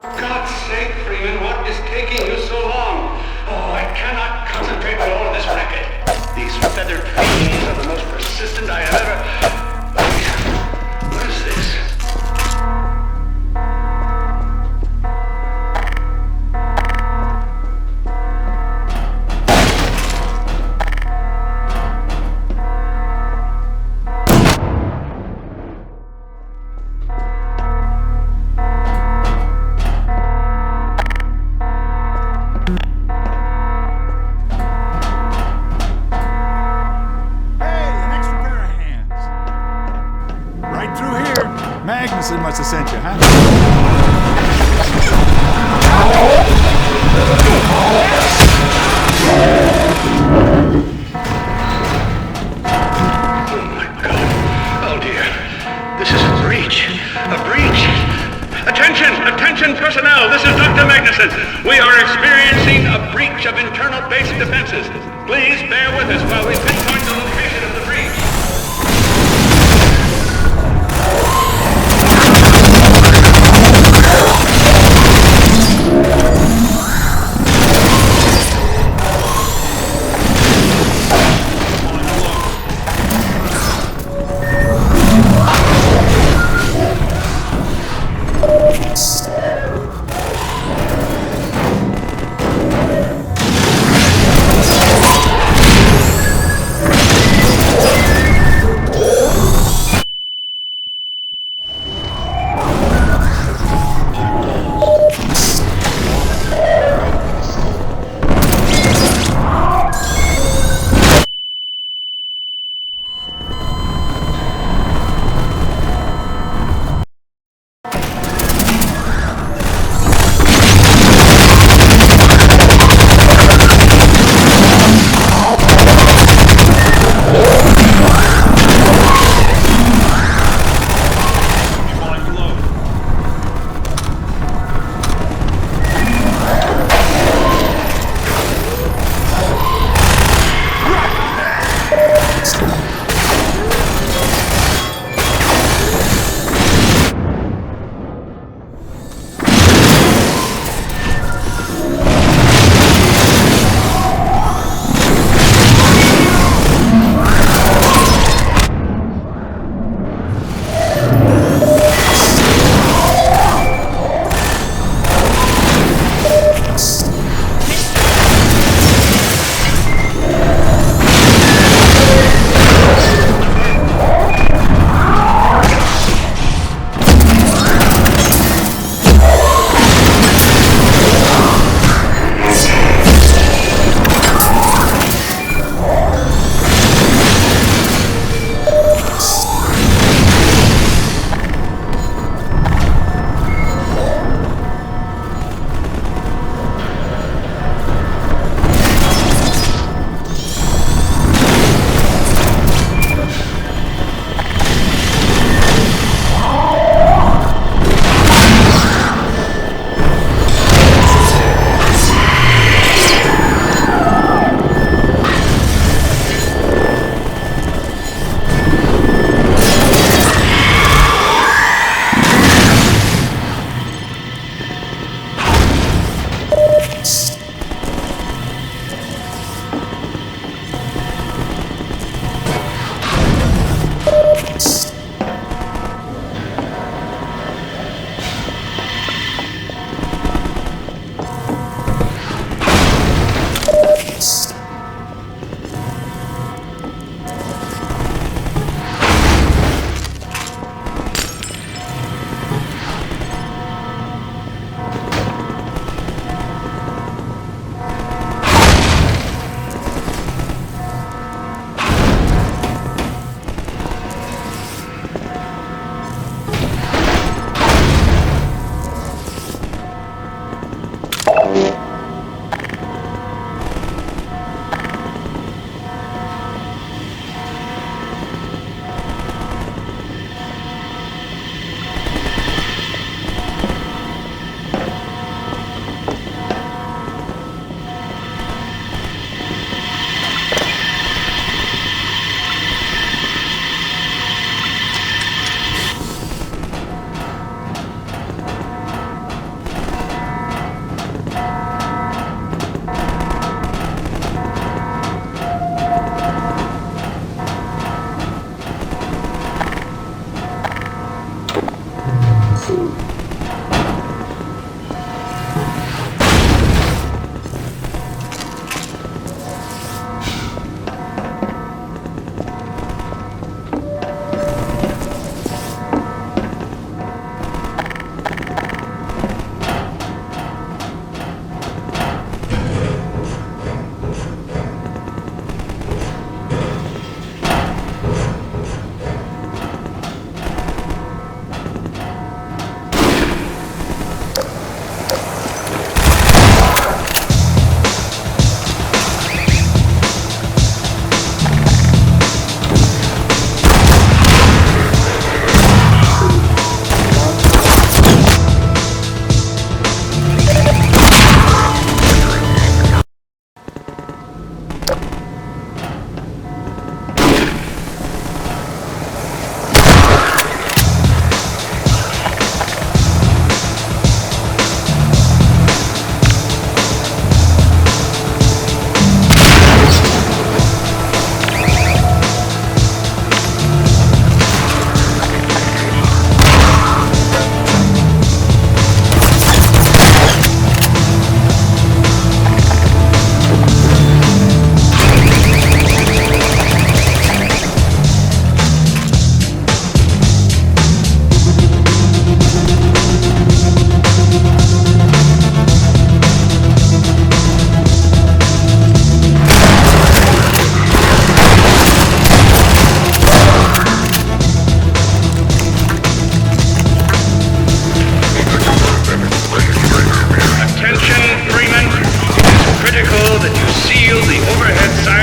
For God's sake, Freeman, what is taking you so long? Oh, I cannot concentrate with all of this racket. These feathered fiends are the most persistent I have ever... What is this? Magnuson must have sent you, huh? Oh my God. Oh dear. This is a breach. A breach. Attention! Attention personnel! This is Dr. Magnuson. We are experiencing a breach of internal base defenses. Please bear with us while we pinpoint the location of the breach.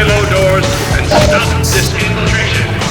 silo doors and stop this infiltration.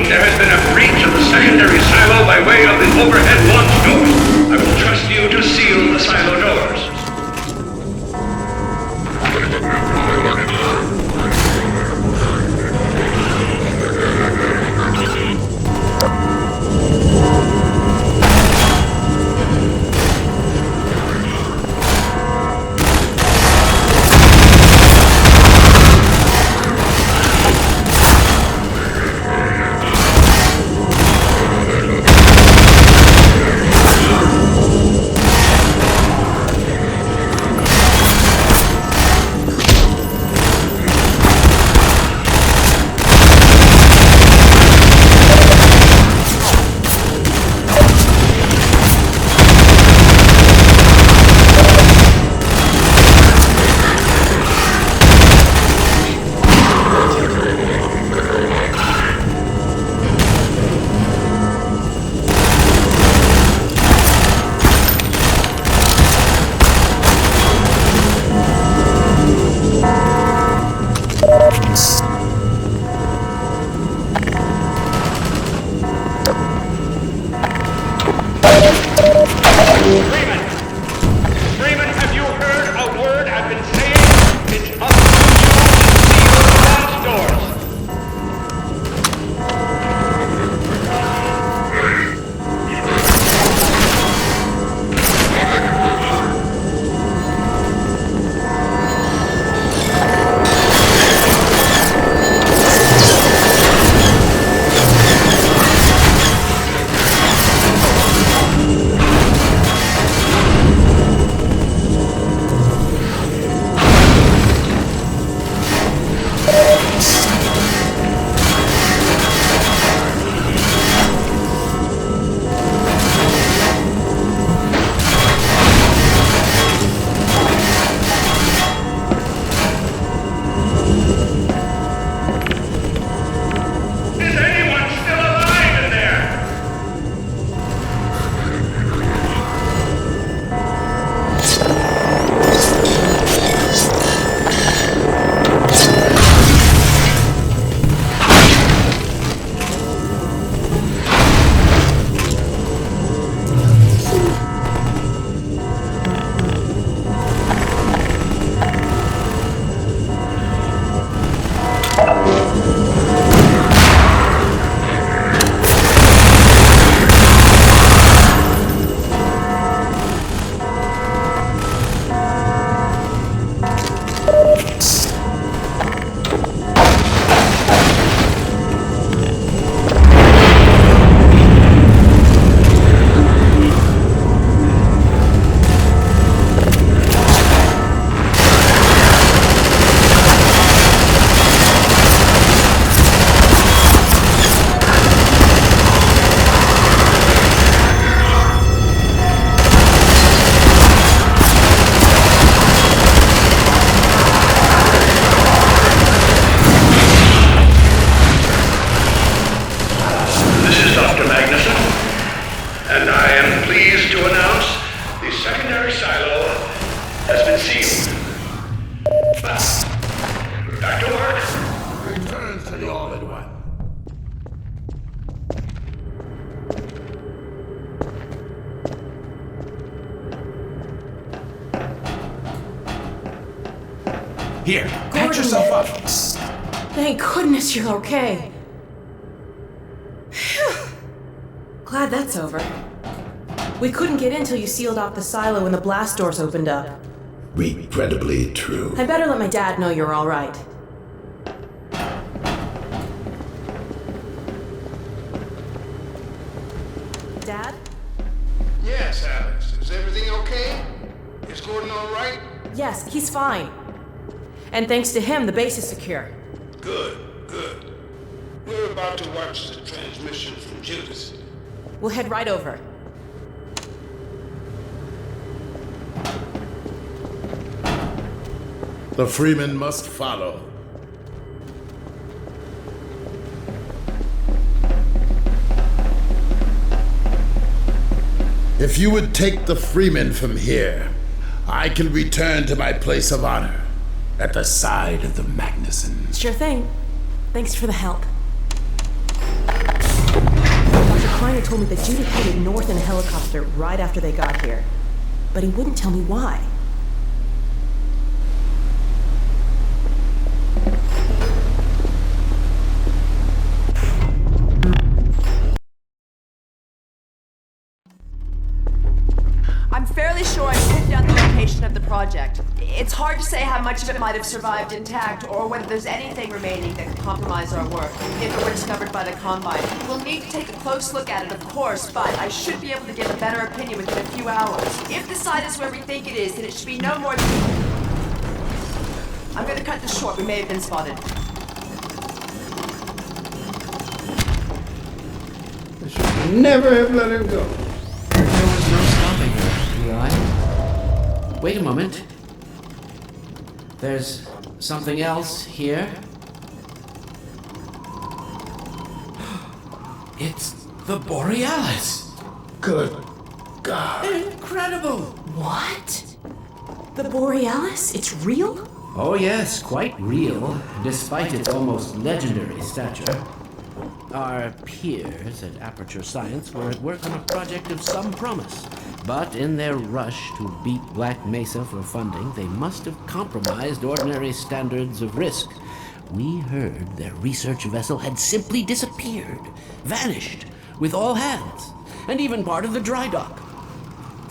There has been a breach of the secondary silo by way of the overhead launch door. I will trust you to seal the silo doors. Here, patch yourself up. Thank goodness you're okay. Phew. Glad that's over. We couldn't get in till you sealed off the silo when the blast doors opened up. Regrettably true. I better let my dad know you're all right. Dad? Yes, Alex. Is everything okay? Is Gordon all right? Yes, he's fine. And thanks to him, the base is secure. Good, good. We're about to watch the transmission from Judas. We'll head right over. The Freeman must follow. If you would take the Freeman from here, I can return to my place of honor at the side of the Magnuson. Sure thing. Thanks for the help. Dr. Kleiner told me that Judith headed north in a helicopter right after they got here. But he wouldn't tell me why. I'm fairly sure I pinned down the location of the project. It's hard to say how much of it might have survived intact, or whether there's anything remaining that could compromise our work, if it were discovered by the Combine. We'll need to take a close look at it, of course, but I should be able to give a better opinion within a few hours. If the site is where we think it is, then it should be no more than... I'm gonna cut this short. We may have been spotted. I should never have let him go. There was no stopping her, Eli. Wait a moment. There's something else here. It's the Borealis. Good God. Incredible! What? The Borealis? It's real? Oh yes, quite real, despite its almost legendary stature. Our peers at Aperture Science were at work on a project of some promise, but in their rush to beat Black Mesa for funding, they must have compromised ordinary standards of risk. We heard their research vessel had simply disappeared, vanished, with all hands, and even part of the dry dock.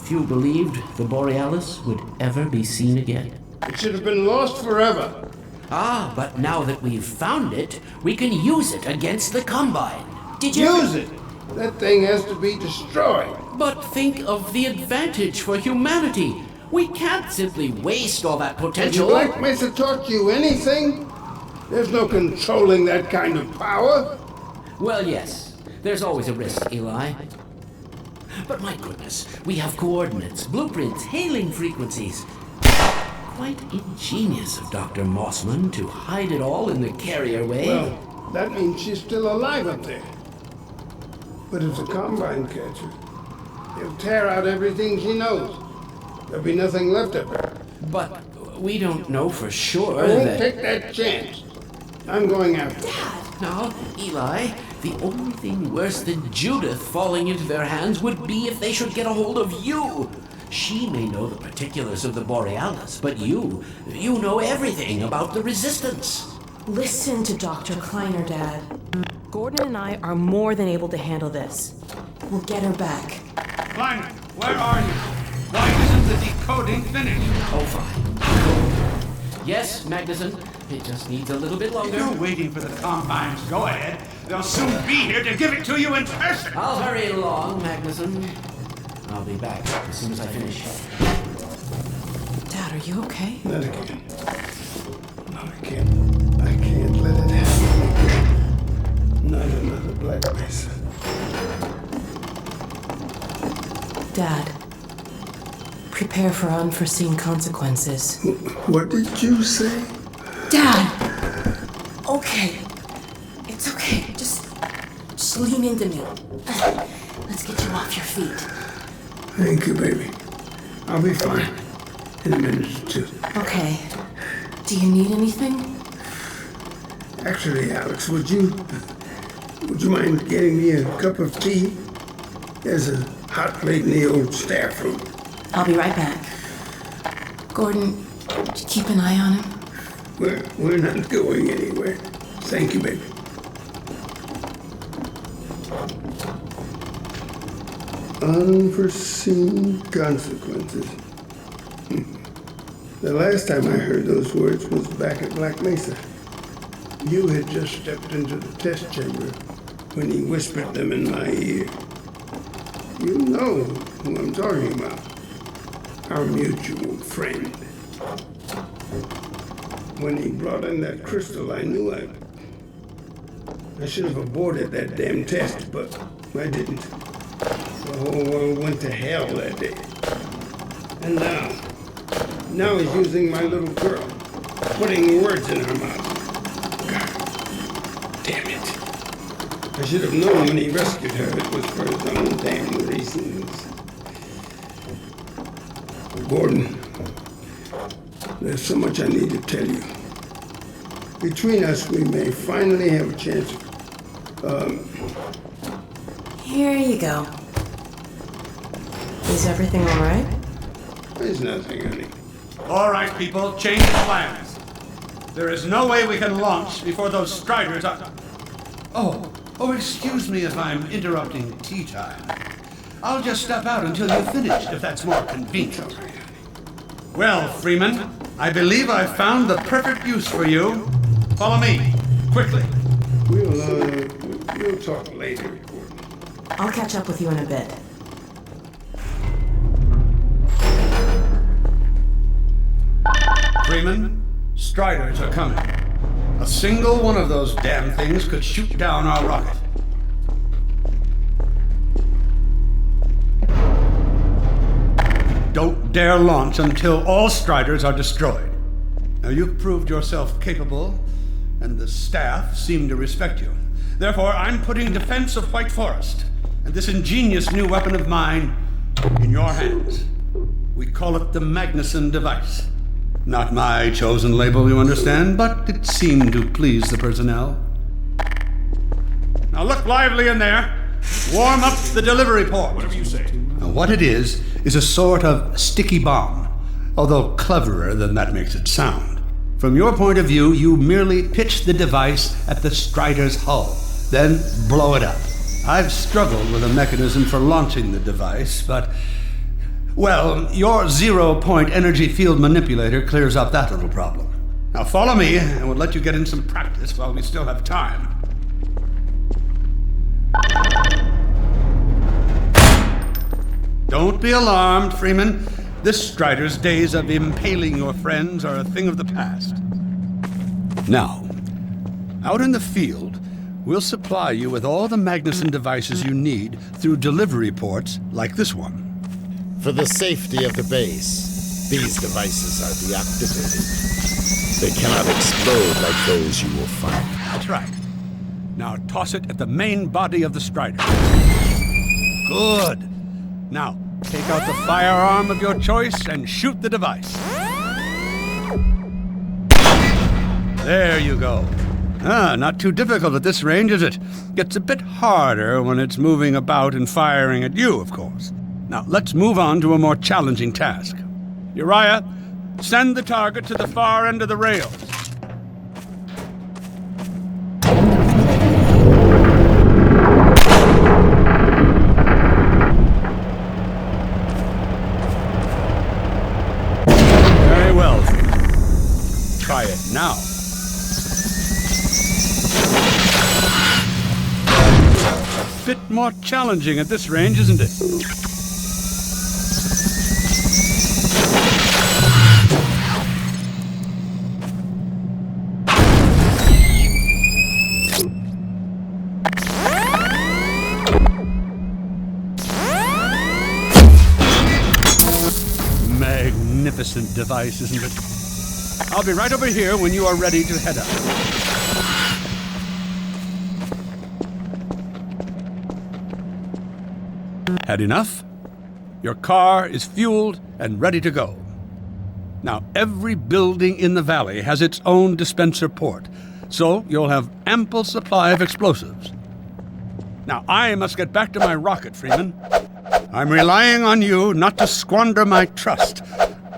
Few believed the Borealis would ever be seen again. It should have been lost forever. Ah, but now that we've found it, we can use it against the Combine. Did you... Use it. That thing has to be destroyed. But think of the advantage for humanity. We can't simply waste all that Has potential. Black Mesa taught you anything? There's no controlling that kind of power. Well, yes. There's always a risk, Eli. But my goodness, we have coordinates, blueprints, hailing frequencies. Quite ingenious of Dr. Mossman to hide it all in the carrier wave. Well, that means she's still alive up there. But if the Combine catch her, they'll tear out everything she knows. There'll be nothing left of her. But we don't know for sure I won't that... take that chance. I'm going after her. Now, Eli, the only thing worse than Judith falling into their hands would be if they should get a hold of you. She may know the particulars of the Borealis, but you know everything about the Resistance. Listen to Dr. Kleiner, Dad. Gordon and I are more than able to handle this. We'll get her back. Kleiner, where are you? Why isn't the decoding finished? Oh, fine. Yes, Magnuson. It just needs a little bit longer. You're waiting for the Combine's go-ahead. They'll soon be here to give it to you in person. I'll hurry along, Magnuson. I'll be back as soon as I finish. Dad, are you okay? Not again. No, I can't let it happen again. Not another Black Mesa. Dad, prepare for unforeseen consequences. What did you say? Dad! Okay. It's okay. Just lean into me. Let's get you off your feet. Thank you, baby. I'll be fine in a minute or two. Okay. Do you need anything? Actually, Alex, would you mind getting me a cup of tea? There's a hot plate in the old staff room. I'll be right back. Gordon, keep an eye on him. We're not going anywhere. Thank you, baby. Unforeseen consequences. The last time I heard those words was back at Black Mesa. You had just stepped into the test chamber when he whispered them in my ear. You know who I'm talking about. Our mutual friend. When he brought in that crystal, I knew I should have aborted that damn test, but I didn't. The whole world went to hell that day. And now he's using my little girl, putting words in her mouth. God damn it. I should have known when he rescued her it was for his own damn reasons. Gordon, there's so much I need to tell you. Between us, we may finally have a chance. Here you go. Is everything all right? There's nothing, honey. All right, people, change plans. There is no way we can launch before those Striders are... Oh, excuse me if I'm interrupting tea time. I'll just step out until you've finished, if that's more convenient. Well, Freeman, I believe I've found the perfect use for you. Follow me, quickly. We'll talk later, Gordon. I'll catch up with you in a bit. Freeman, Striders are coming. A single one of those damn things could shoot down our rocket. Don't dare launch until all Striders are destroyed. Now, you've proved yourself capable, and the staff seem to respect you. Therefore, I'm putting defense of White Forest and this ingenious new weapon of mine in your hands. We call it the Magnuson device. Not my chosen label, you understand, but it seemed to please the personnel. Now look lively in there. Warm up the delivery port. Whatever you say. Now what it is a sort of sticky bomb, although cleverer than that makes it sound. From your point of view, you merely pitch the device at the Strider's hull, then blow it up. I've struggled with a mechanism for launching the device, but... well, your zero-point energy field manipulator clears up that little problem. Now follow me, and we'll let you get in some practice while we still have time. Don't be alarmed, Freeman. This Strider's days of impaling your friends are a thing of the past. Now, out in the field, we'll supply you with all the Magnuson devices you need through delivery ports like this one. For the safety of the base, these devices are deactivated. They cannot explode like those you will find. That's right. Now toss it at the main body of the Strider. Good. Now, take out the firearm of your choice and shoot the device. There you go. Not too difficult at this range, is it? Gets a bit harder when it's moving about and firing at you, of course. Now, let's move on to a more challenging task. Uriah, send the target to the far end of the rails. Very well. Try it now. A bit more challenging at this range, isn't it? Magnificent device, isn't it? I'll be right over here when you are ready to head out. Had enough? Your car is fueled and ready to go. Now, every building in the valley has its own dispenser port, so you'll have ample supply of explosives. Now, I must get back to my rocket, Freeman. I'm relying on you not to squander my trust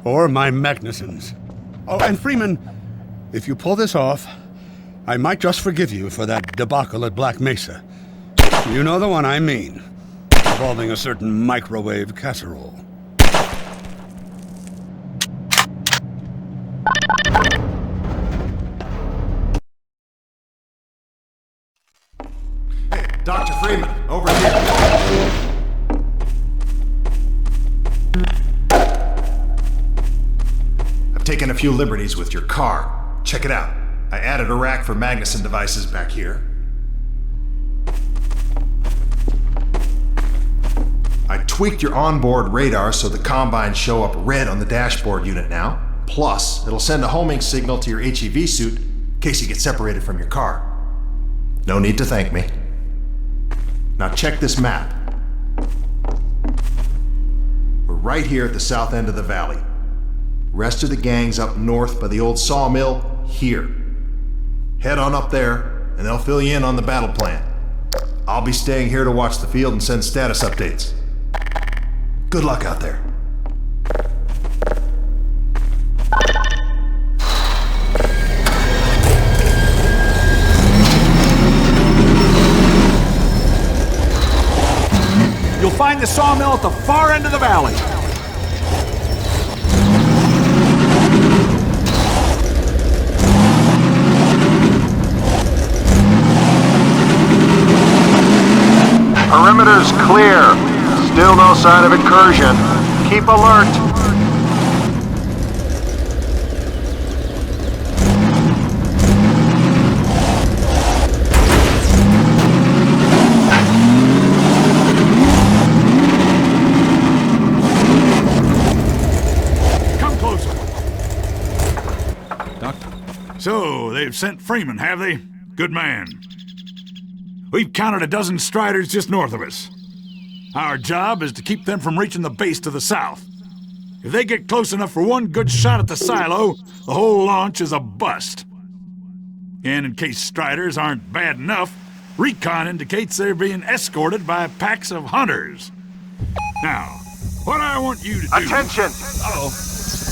or my Magnusons. Oh, and Freeman, If you pull this off, I might just forgive you for that debacle at Black Mesa. You know the one I mean, involving a certain microwave casserole. Dr. Freeman, over here. I've taken a few liberties with your car. Check it out. I added a rack for Magnuson devices back here. I tweaked your onboard radar so the combines show up red on the dashboard unit now. Plus, it'll send a homing signal to your HEV suit in case you get separated from your car. No need to thank me. Now check this map. We're right here at the south end of the valley. Rest of the gang's up north by the old sawmill here. Head on up there, and they'll fill you in on the battle plan. I'll be staying here to watch the field and send status updates. Good luck out there. You'll find the sawmill at the far end of the valley. Perimeter's clear. Still no sign of incursion. Keep alert. Come closer. Doctor. So, they've sent Freeman, have they? Good man. We've counted a dozen Striders just north of us. Our job is to keep them from reaching the base to the south. If they get close enough for one good shot at the silo, the whole launch is a bust. And in case Striders aren't bad enough, recon indicates they're being escorted by packs of hunters. Now, what I want you to do... Attention! Uh-oh.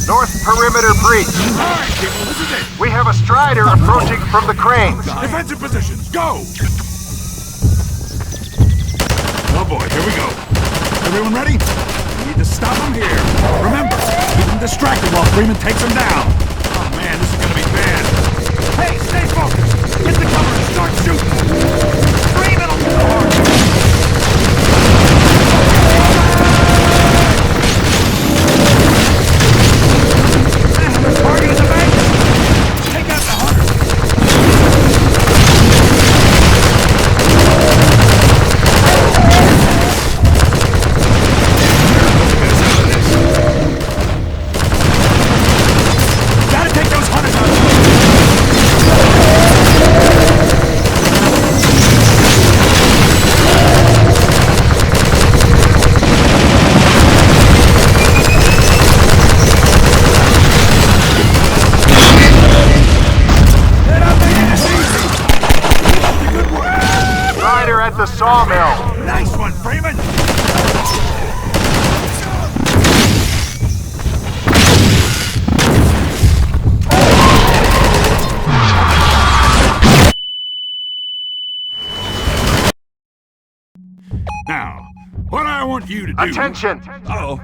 North perimeter breach. All right, people, this is it. We have a Strider approaching from the cranes. Defensive positions, go! Oh boy, here we go. Everyone ready? We need to stop them here. Remember, keep them distracted while Freeman takes them down. Oh man, this is gonna be bad. Hey, stay focused! Get the cover and start shooting! Freeman will get the horn! Target in the bank! Take out the hunter! Gotta take those hunters out! Strider at the sawmill. Nice one, Freeman! Now, what I want you to do... Attention! Uh-oh.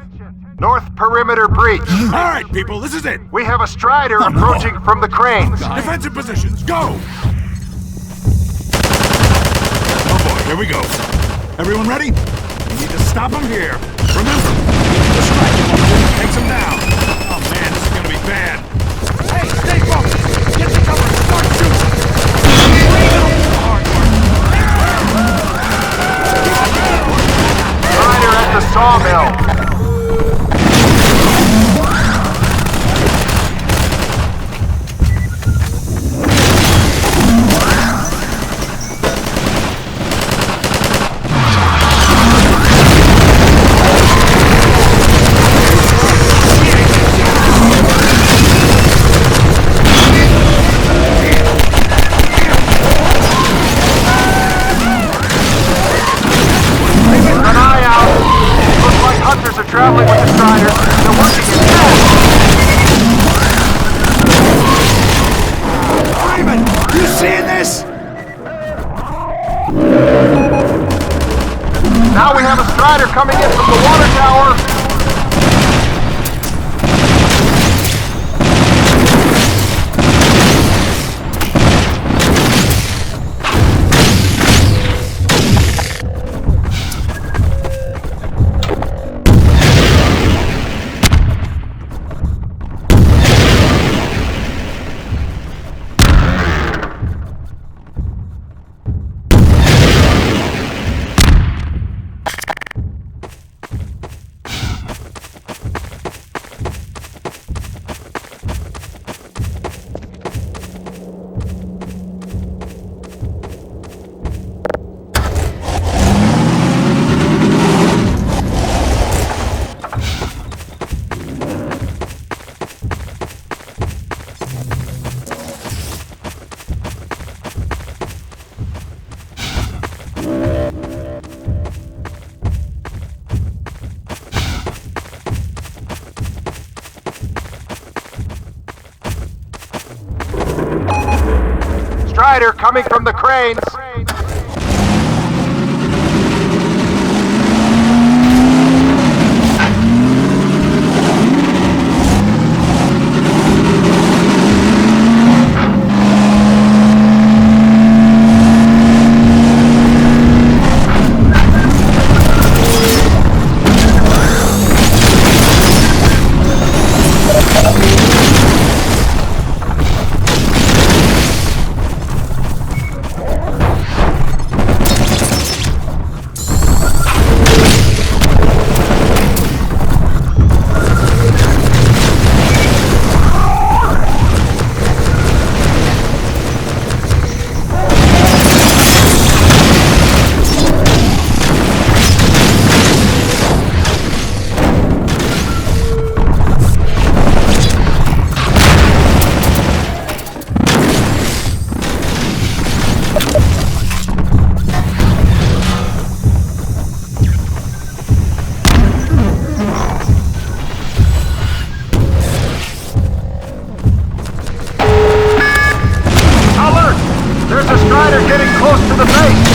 North perimeter breach. All right, people, this is it. We have a Strider approaching from the cranes. Defensive positions, go! Oh boy, here we go. Everyone ready? We need to stop them here. Remember, distracted while Freeman takes them down. Oh man, this is gonna be bad. Hey, stay focused! Get the cover and start shooting! Strider at the sawmill. seeing this? Now we have a Strider coming in from the water tower. Strider coming from the cranes. There's a Strider getting close to the base!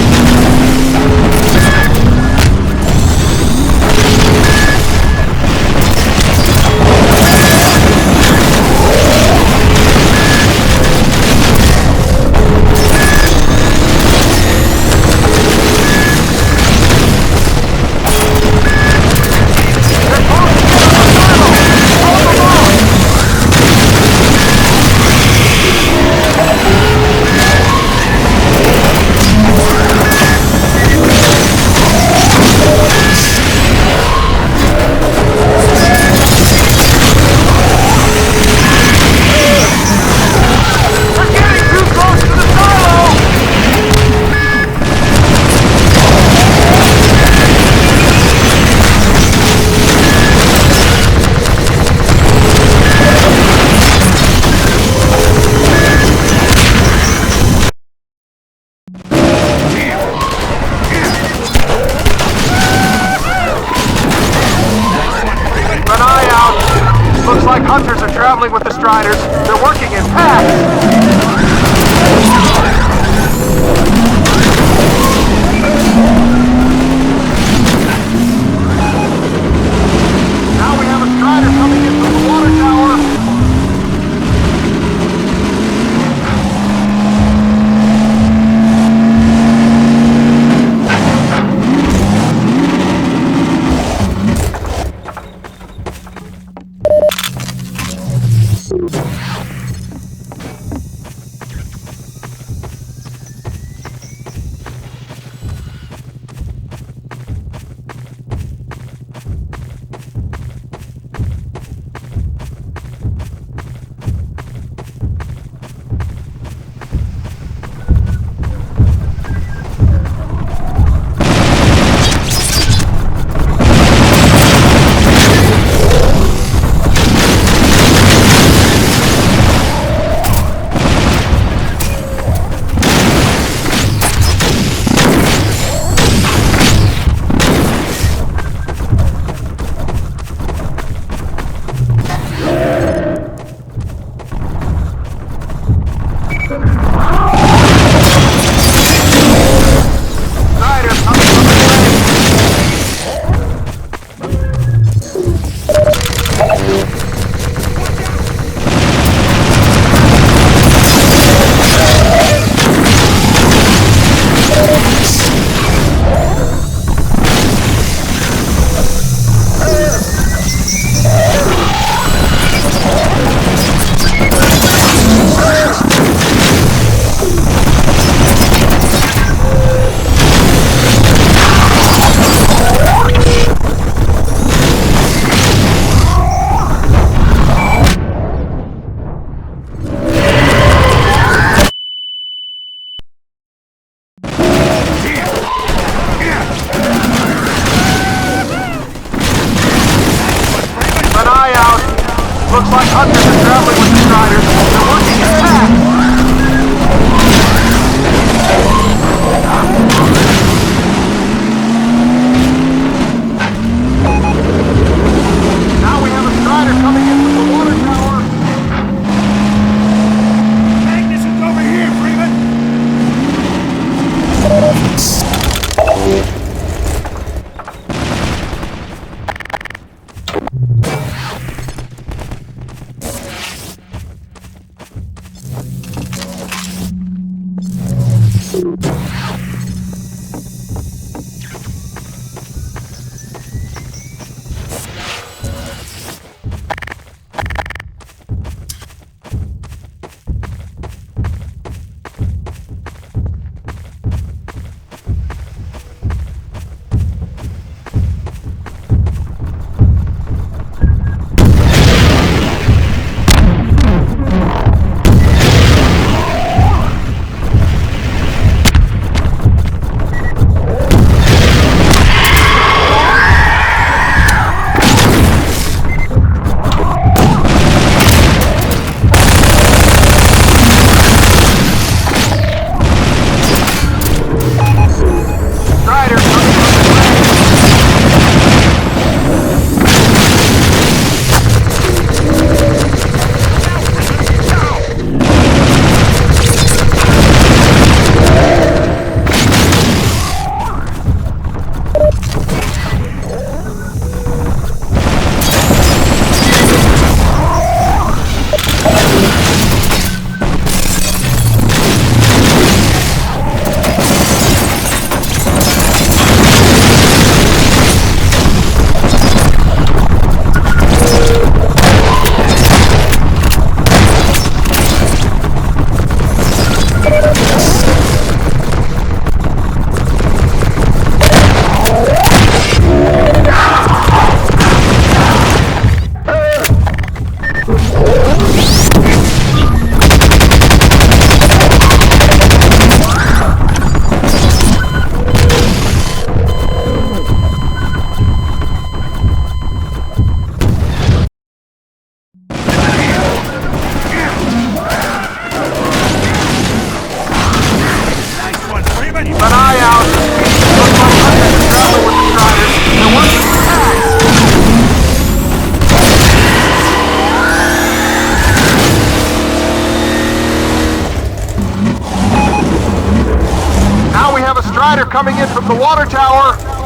coming in from the water tower.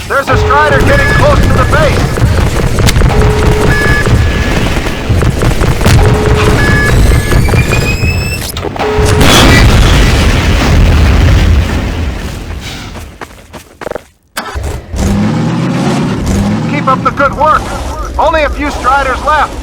There's a Strider getting close to the base. Keep up the good work. Only a few Striders left.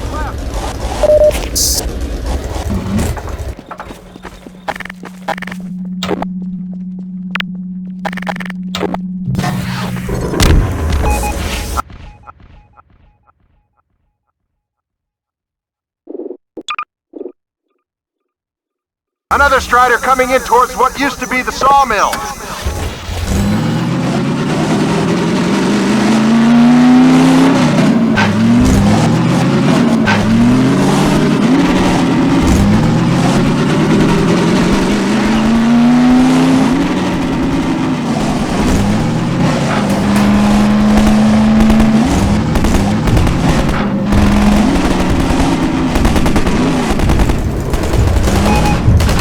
Another Strider coming in towards what used to be the sawmill.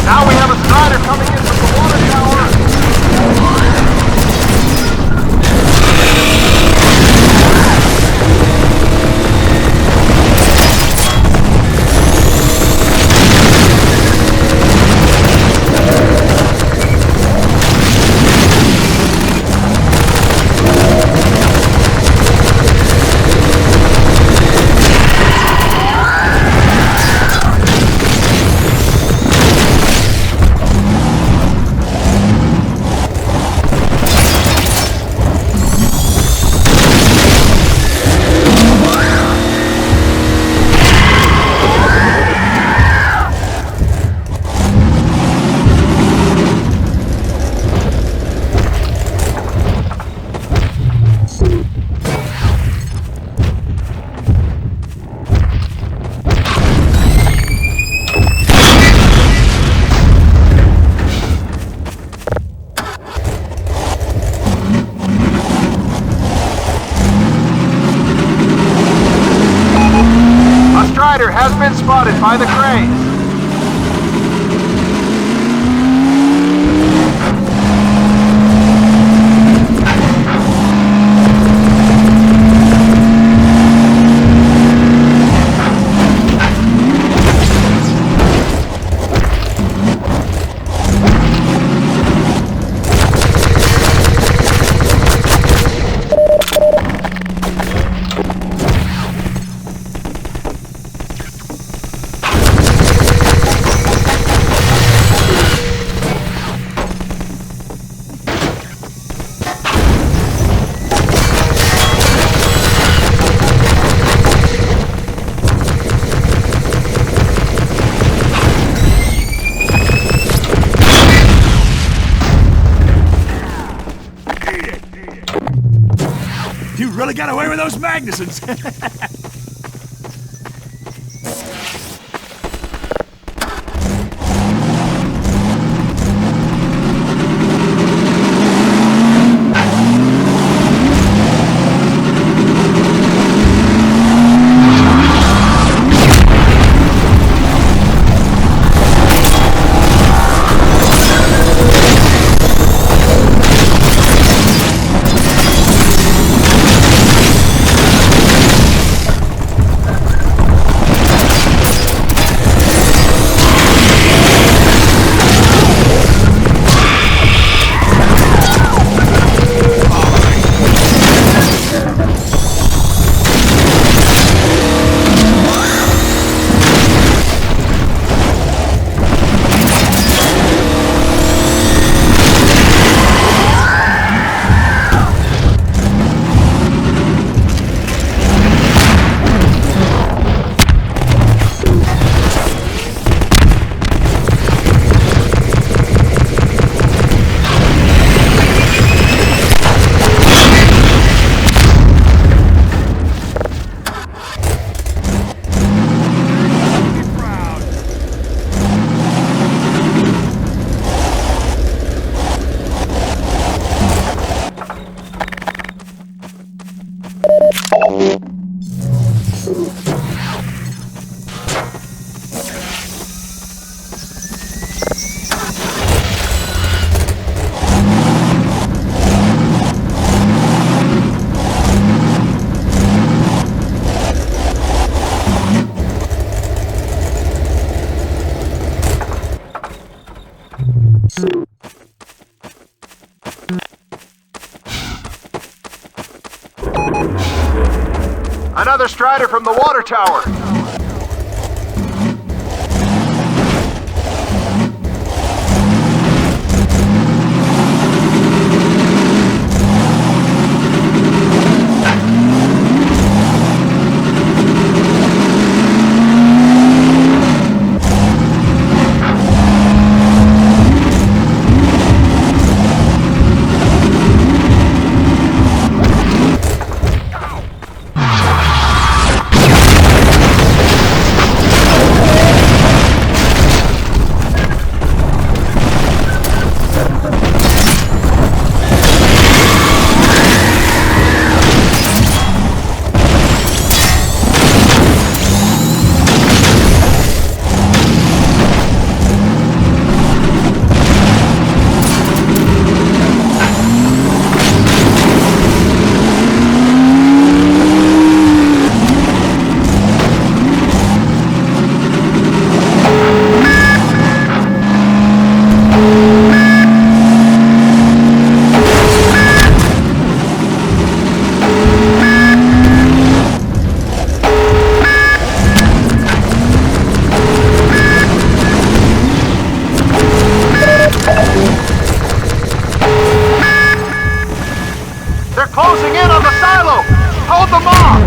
Now we have a Strider coming in from the water tower. Strider has been spotted by the crane. You really got away with those Magnusons! Another Strider from the water tower. Closing in on the silo! Hold them off!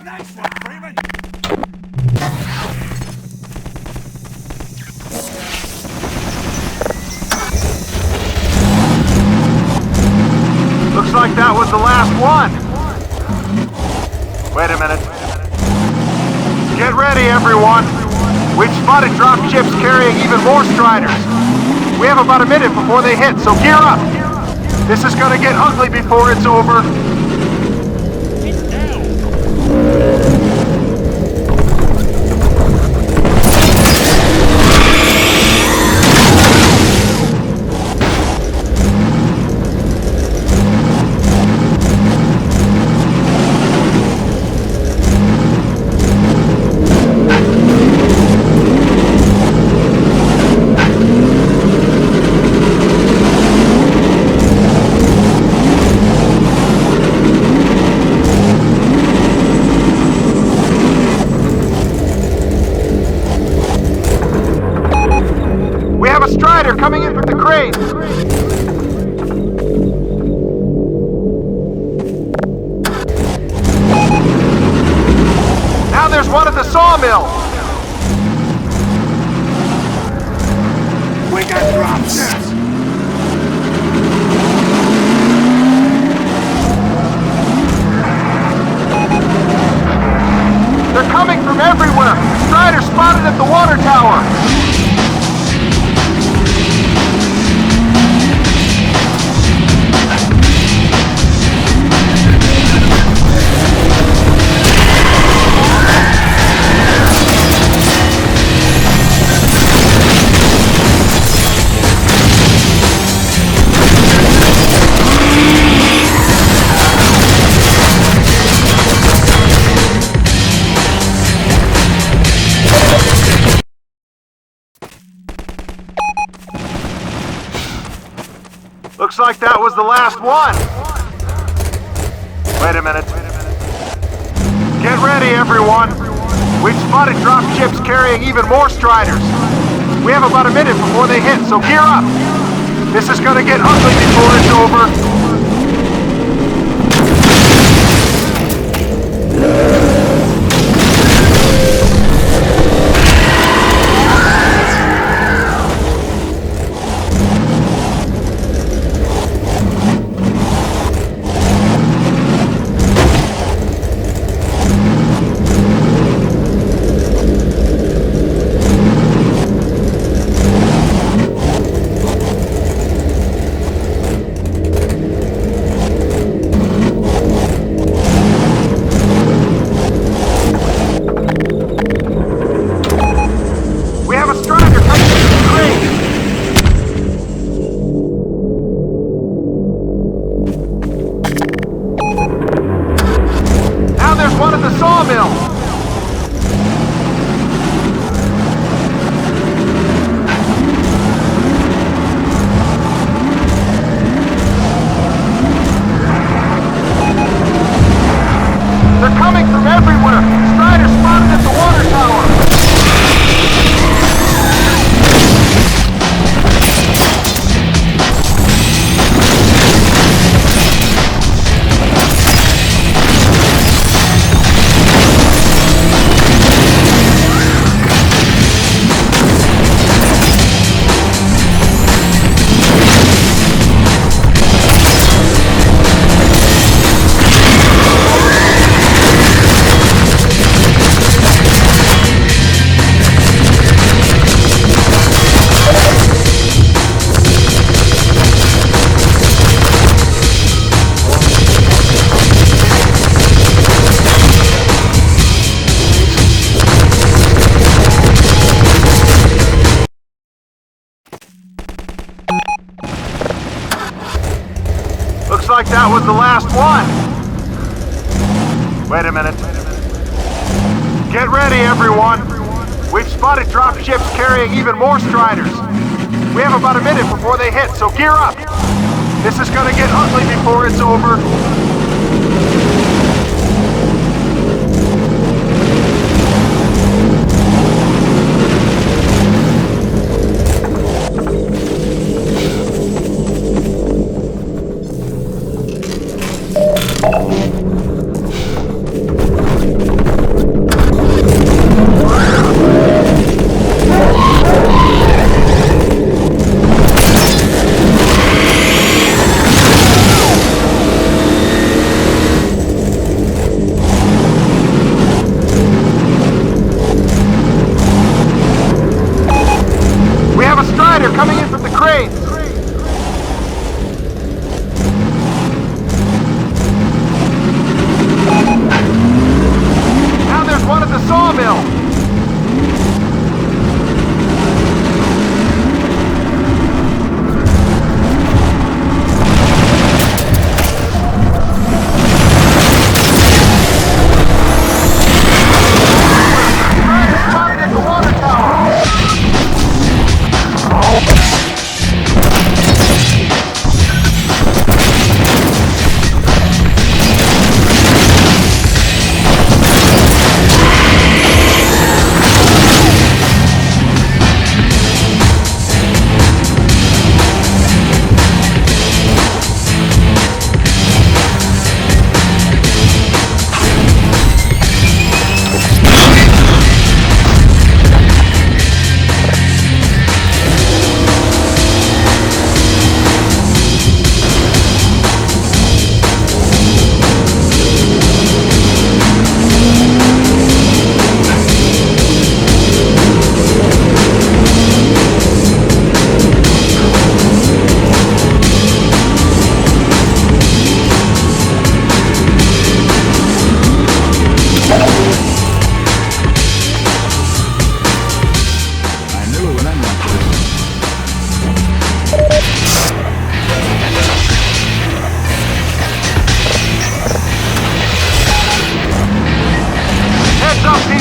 Nice one, Freeman! Looks like that was the last one. Wait a minute. Get ready, everyone. We've spotted drop ships carrying even more Striders. We have about a minute before they hit, so gear up. This is gonna get ugly before it's over. Strider coming in from the crane! Now there's one at the sawmill! We got drop ships! They're coming from everywhere! Strider spotted at the water tower! Looks like that was the last one. Wait a minute. Get ready, everyone. We've spotted drop ships carrying even more Striders. We have about a minute before they hit, so gear up. This is gonna get ugly before it's over. that was the last one. Wait a minute. Get ready, everyone. We've spotted drop ships carrying even more Striders. We have about a minute before they hit, so gear up. This is gonna get ugly before it's over. Coming in from the cranes! Now there's one at the sawmill! Spotted at the water tower!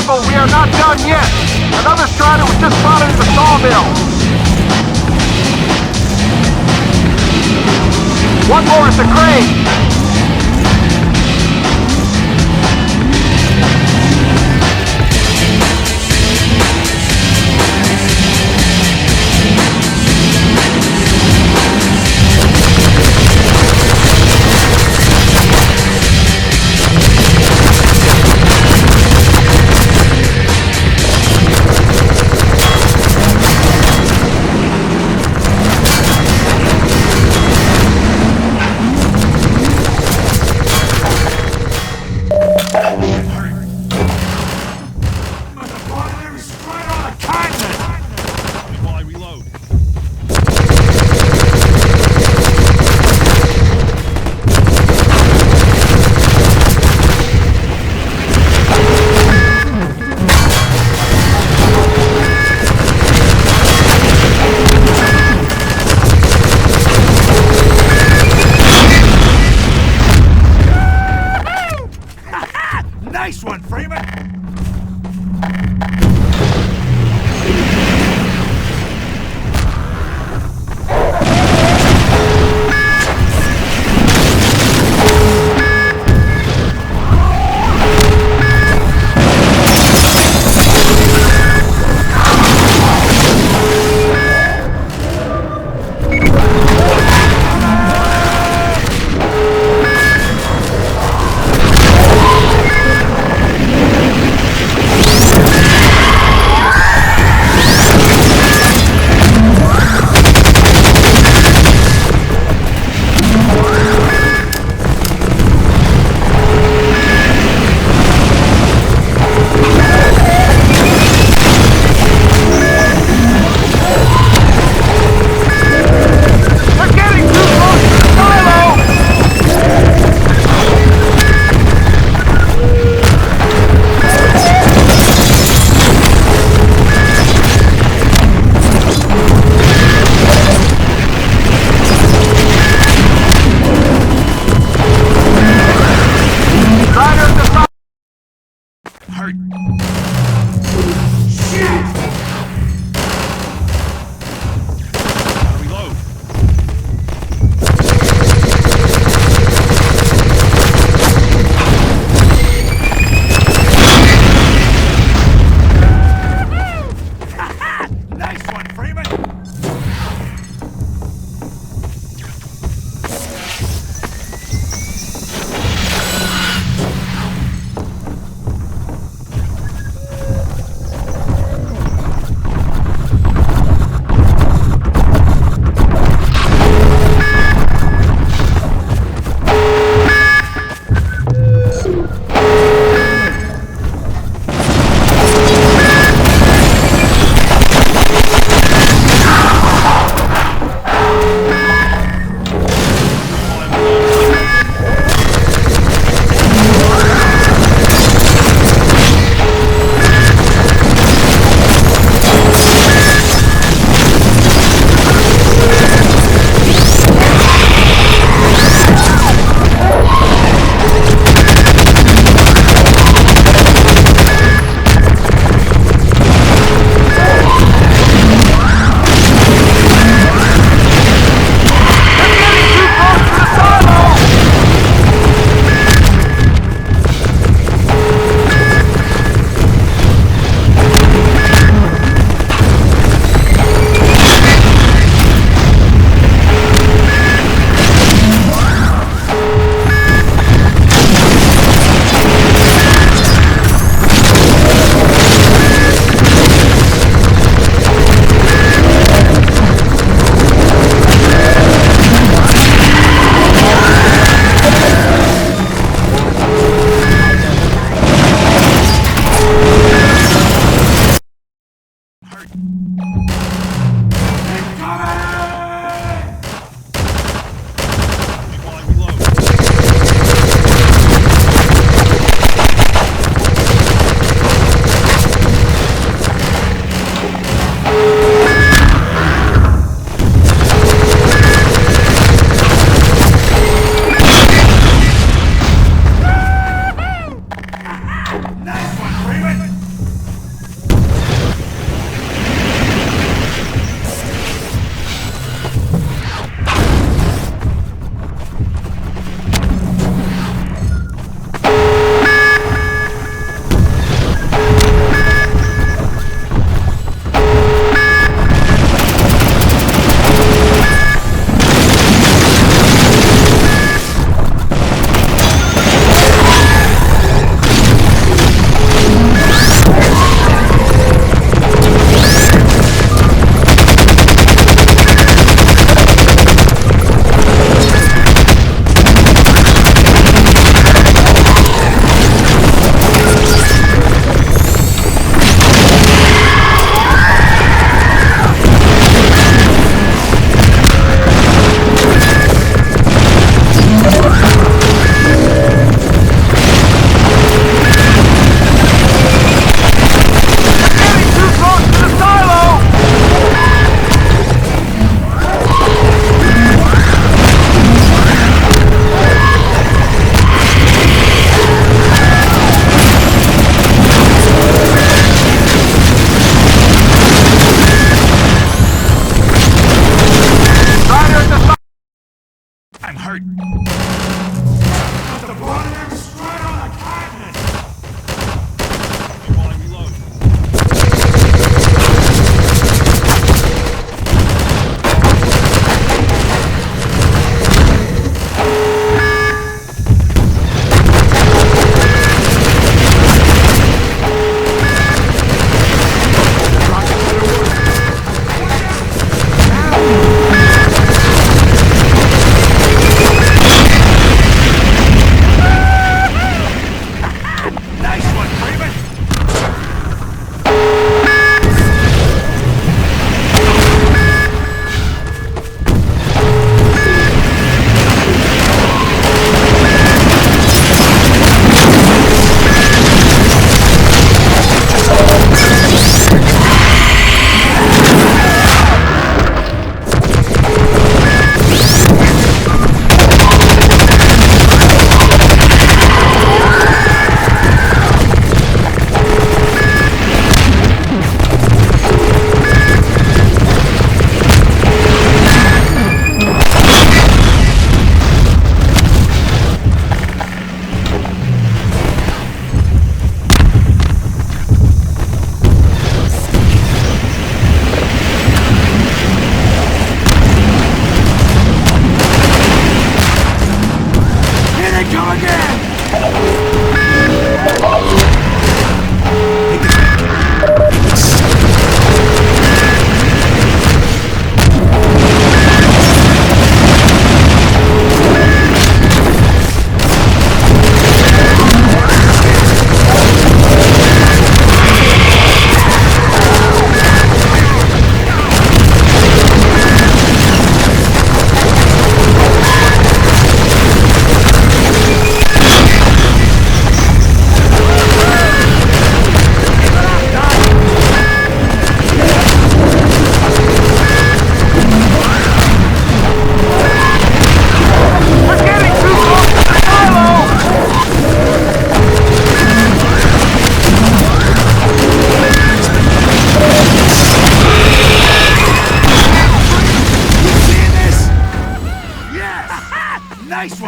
We are not done yet! Another Strider was just spotted at the sawmill! One more at the crane! Nice one, Freeman!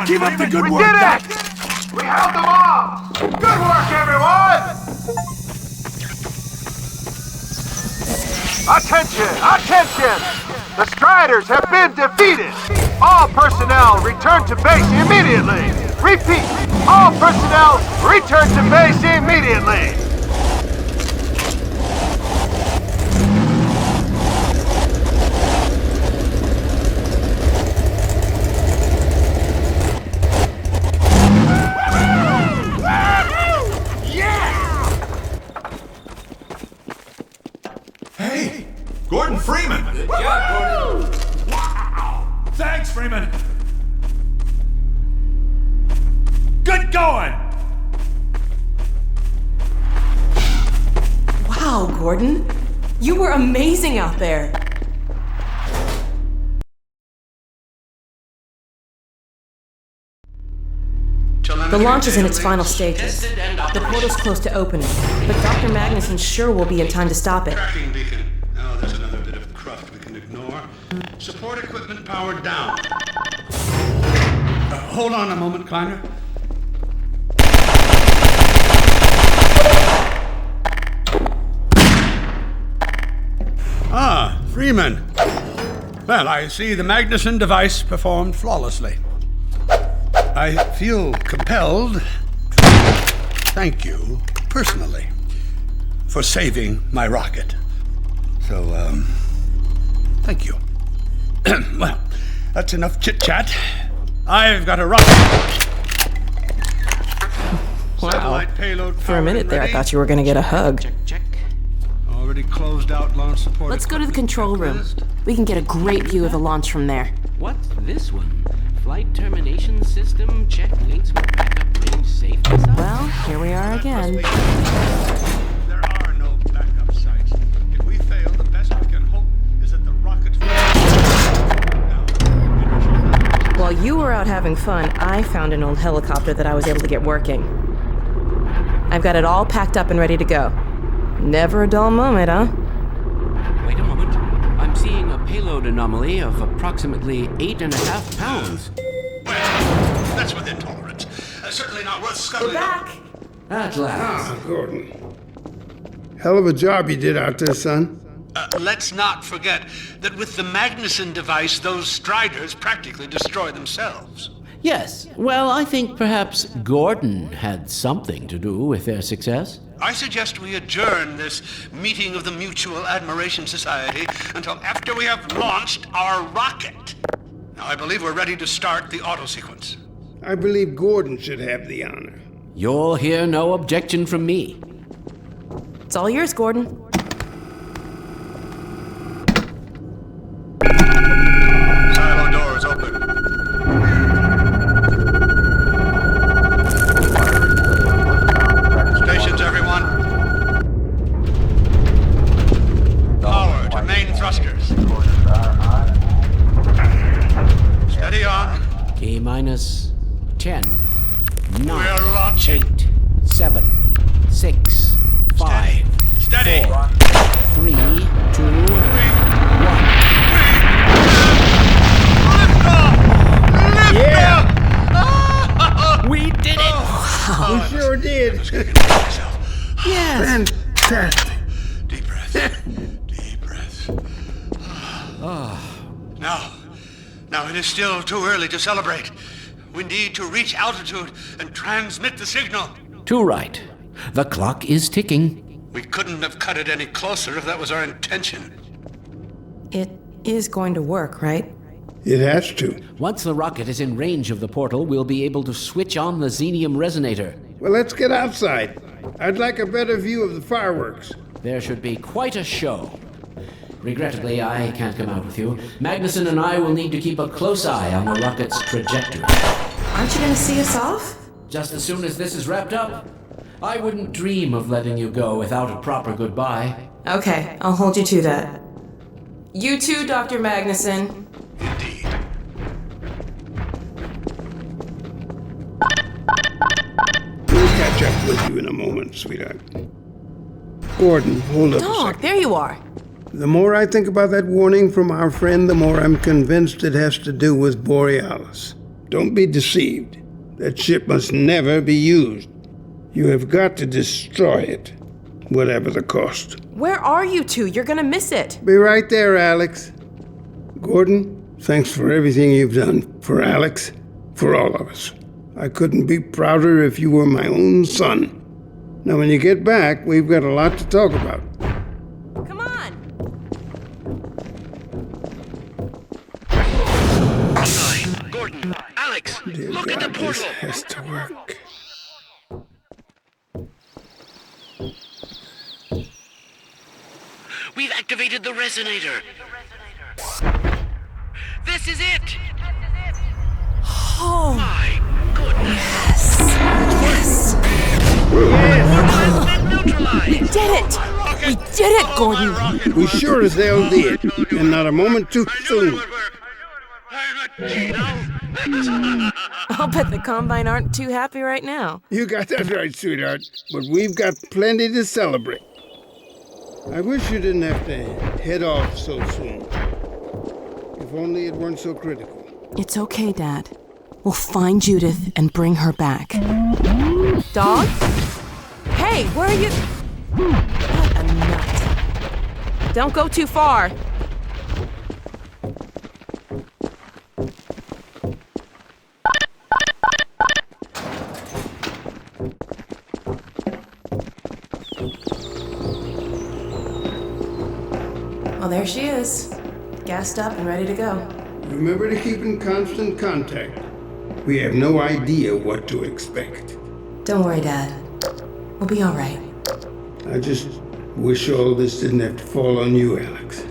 Keep up the good We work, did Doc. it! We held them all! Good work, everyone! Attention! Attention! The Striders have been defeated! All personnel return to base immediately! Repeat! All personnel return to base immediately! Hey, Gordon Freeman! Good job, Gordon. Wow! Thanks, Freeman! Good going! Wow, Gordon. You were amazing out there. The launch is in its final stages. The portal's close to opening, but Dr. Magnuson sure will be in time to stop it. Tracking beacon. Oh, there's another bit of cruft we can ignore. Support equipment powered down. Hold on a moment, Kleiner. Ah, Freeman. Well, I see the Magnuson device performed flawlessly. I feel compelled to thank you personally for saving my rocket. So, thank you. Well, that's enough chit-chat. I've got a rocket. Wow. Satellite payload For a minute there, I ready. thought you were gonna get a hug. Check. Already closed out launch support. Let's go to the equipment control room. checklist. We can get a great view of the launch from there. What's this one? Flight termination system. Check links with backup range safety. Well, here we are again. There are no backup sites. If we fail, the best we can hope is that the rocket. While you were out having fun, I found an old helicopter that I was able to get working. I've got it all packed up and ready to go. Never a dull moment, huh? Wait a moment. I'm seeing a payload anomaly of approximately 8.5 pounds. Well, that's within tolerance. Certainly not worth scuttling. We're back! At last. Ah, Gordon. Hell of a job you did out there, son. Let's not forget that with the Magnuson device, those Striders practically destroy themselves. Yes. Well, I think perhaps Gordon had something to do with their success. I suggest we adjourn this meeting of the Mutual Admiration Society until after we have launched our rocket. Now, I believe we're ready to start the auto sequence. I believe Gordon should have the honor. You'll hear no objection from me. It's all yours, Gordon. Silo doors open. Stations, everyone. Power to main thrusters. Steady on. T minus 10, 9, We're launching. 8, 7, 6, 5, Steady. 4, 3, 2, 1. Yeah! We did it! We sure did. Yes! Fantastic. Deep breath. Deep breath. Now it is still too early to celebrate. We need to reach altitude and transmit the signal. Too right. The clock is ticking. We couldn't have cut it any closer if that was our intention. It is going to work, right? It has to. Once the rocket is in range of the portal, we'll be able to switch on the xenium resonator. Well, let's get outside. I'd like a better view of the fireworks. There should be quite a show. Regrettably, I can't come out with you. Magnuson and I will need to keep a close eye on the rocket's trajectory. Aren't you gonna see us off? Just as soon as this is wrapped up, I wouldn't dream of letting you go without a proper goodbye. Okay, I'll hold you to that. You too, Dr. Magnuson. Indeed. We'll catch up with you in a moment, sweetheart. Gordon, hold up a Dog, second. there you are. The more I think about that warning from our friend, the more I'm convinced it has to do with Borealis. Don't be deceived. That ship must never be used. You have got to destroy it, whatever the cost. Where are you two? You're gonna miss it. Be right there, Alex. Gordon, thanks for everything you've done for Alex, for all of us. I couldn't be prouder if you were my own son. Now, when you get back, we've got a lot to talk about. Come on. Gordon, Alex, Dear look at the God, this portal. has to work. We've activated the resonator. This is it! Oh, My goodness! yes! We did it! We did it, Gordon! We sure as hell did, and not a moment too soon. I'll bet the Combine aren't too happy right now. You got that right, sweetheart, but we've got plenty to celebrate. I wish you didn't have to head off so soon. If only it weren't so critical. It's okay, Dad. We'll find Judith and bring her back. Dog? Hey, where are you? What a nut. Don't go too far. Well, there she is. Gassed up and ready to go. Remember to keep in constant contact. We have no idea what to expect. Don't worry, Dad. We'll be all right. I just wish all this didn't have to fall on you, Alex.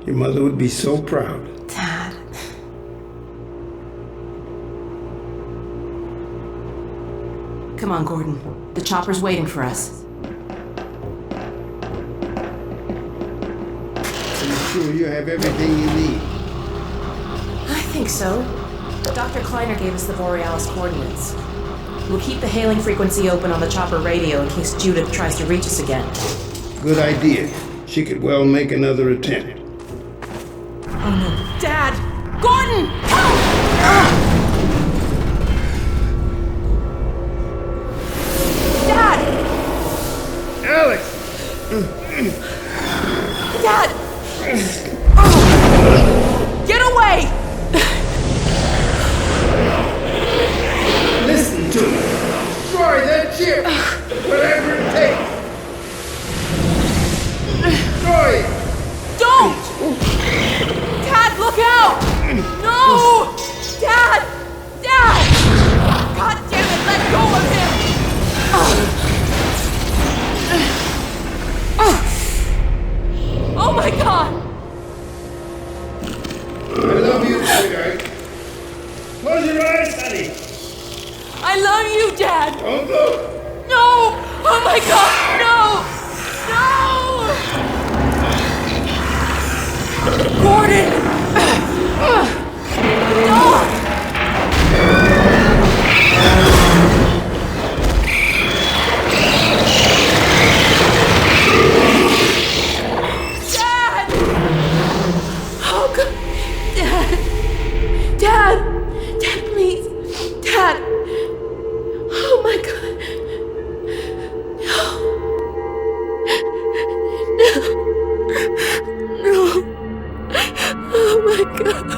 Your mother would be so proud. Dad. Come on, Gordon. The chopper's waiting for us. Are you sure you have everything you need? I think so. Dr. Kleiner gave us the Borealis coordinates. We'll keep the hailing frequency open on the chopper radio in case Judith tries to reach us again. Good idea. She could well make another attempt. Oh no. Dad! Gordon! Help! Dad! Alex! Dad! Get away! Listen to me. Destroy that ship! Whatever it takes! Destroy it! Don't! Dad, look out! No! Dad! Dad! God damn it, let go of him! Oh my God! I love you, sweetheart. Close your eyes, honey. I love you, Dad! Don't look. No! Oh my God, no! No! Gordon! No! Dad! Oh God! Dad! Dad! Dad, please! Dad! Oh my God! No! No! Oh my God!